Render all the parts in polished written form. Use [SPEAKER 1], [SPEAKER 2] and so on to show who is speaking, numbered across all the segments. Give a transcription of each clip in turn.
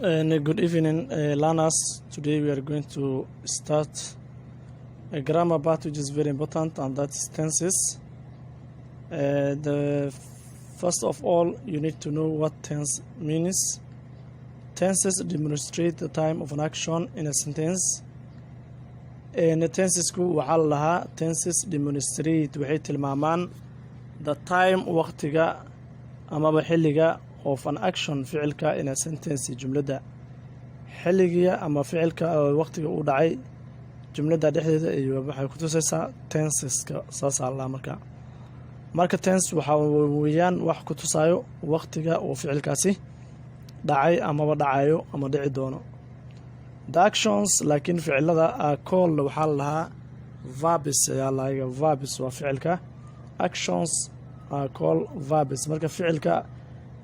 [SPEAKER 1] Good evening, learners. Today we are going to start a grammar part which is very important, and that is tenses. First of all, you need to know what tense means. Tenses demonstrate the time of an action in a sentence. Tensesku waxaa la lahaa tenses demonstrate waxay tilmaamaan the time waqtiga amaba xilliga of an action ficilka in a sentence jumlada xilliga ama ficilka waqtiga uu dhacay jumlada dhexdeeda iyo waxay ku tusaysaa tenseska saasa la marka tense waxa weeyaan wax ku tusayo waqtiga oo ficilkaasi dhacay ama dhacayo ama dhici doono. The actions laakiin ficilada call waxa la lahaa verbs ayaa laga verbs waa ficilka actions call verbs marka ficilka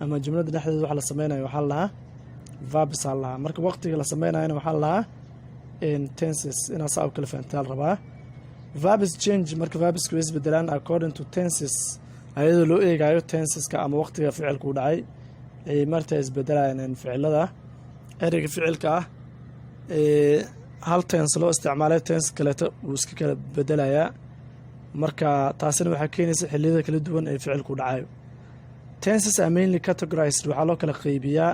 [SPEAKER 1] ama jumlada dhexdeeda waxa la sameeyo waxa la lahaa verbs la lahaa marka waqtiga la sameeyo waxa la lahaa in tenses ina saa kala fahantaan rabaa. Verbs change marka verbs ku isbedelaan according to tenses ayadoo loo eegayo tenseska ama waqtiga ficilku dhacay ay marta isbedelayaan ficilada ereyga ficilka hal tense loo isticmaalay tense kale uu iska kala bedelayaa marka taasina waxa keenaysa xilliyada kala duwan ee ficilku dhacayo. Tenses are mainly categorized waxaa loo kala qaybiyaa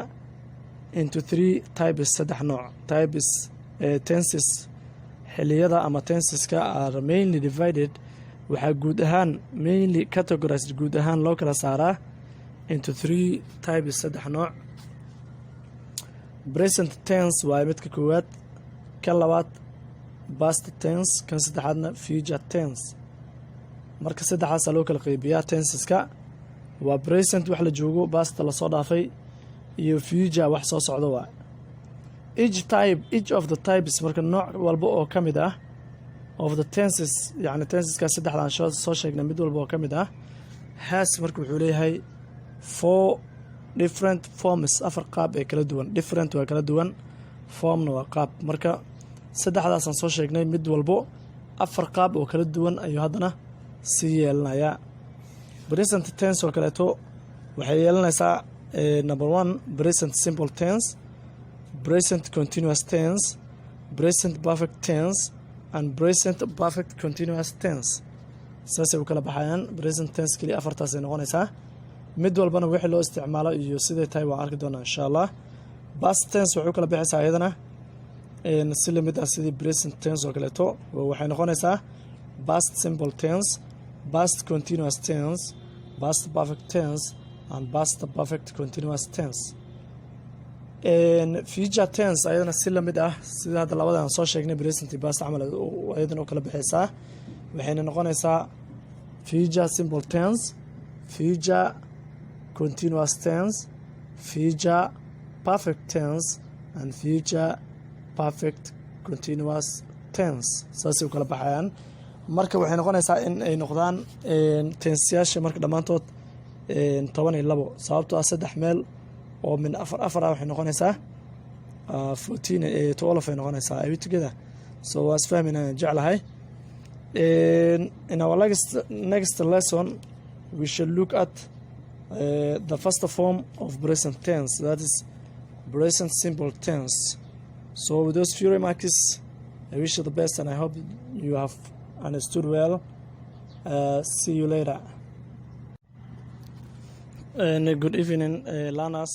[SPEAKER 1] into three types saddex nooc types tenses xilliyada ama tenseska are mainly divided waxaa guud ahaan mainly categorized guud ahaan loo kala saaraa into three types saddex nooc. Present tense waa midka koowaad kan labaad past tense kan saddexaadna future tense marka saddexaas loo kala qaybiyaa tenseska waa present wax la joogo past la soo dhaafay iyo future wax soo socdo waa. Each of the types marka nooc walba oo kamid ah of the tenses yani tenseska saddexdan soo sheegnay mid walba oo kamid ah has marka wuxuu leeyahay four different forms afar qaab ee kala duwan different waa kala duwan formna waa qaab marka saddexdaas aan soo sheegnay mid walba afar qaab oo kala duwan ayuu haddana sii yeelanayaa. Present tense oo kaleeto waxay yeelanaysaa number 1 present simple tense, present continuous tense, present perfect tense and present perfect continuous tense saasay u kala baxayaan. Present tense kaliya afartaas ay noqonaysaa mid walbana wixii loo isticmaalo iyo sidee tahay waan arki doonaa insha Allah. Past tense wuxuu kala bixaysaa ayadana si lamid ah sidii present tense oo kaleeto waxay noqonaysaa past simple tense, past continuous tense, past perfect tense and past perfect continuous tense. Future tense ayadana si lamid ah sida hadda labadan soo sheegnay present iyo past camal ayadana oo kala bixaysaa waxayna noqonaysaa future simple tense, future continuous tense, future perfect tense and future perfect continuous tense saasay u kala baxayaan marka waxay noqonaysaa in ay noqdaan tenseyaasha marka dhammaantood 12 sababtoo ah saddex meel oo min afar waxay noqonaysaa 12 ay noqonaysaa ay together so was fahmina jeclahay. In our next lesson we shall look at the first form of present tense, that is present simple tense. So with those few remarks, I wish you the best and I hope you have understood well. See you later. Good evening, learners.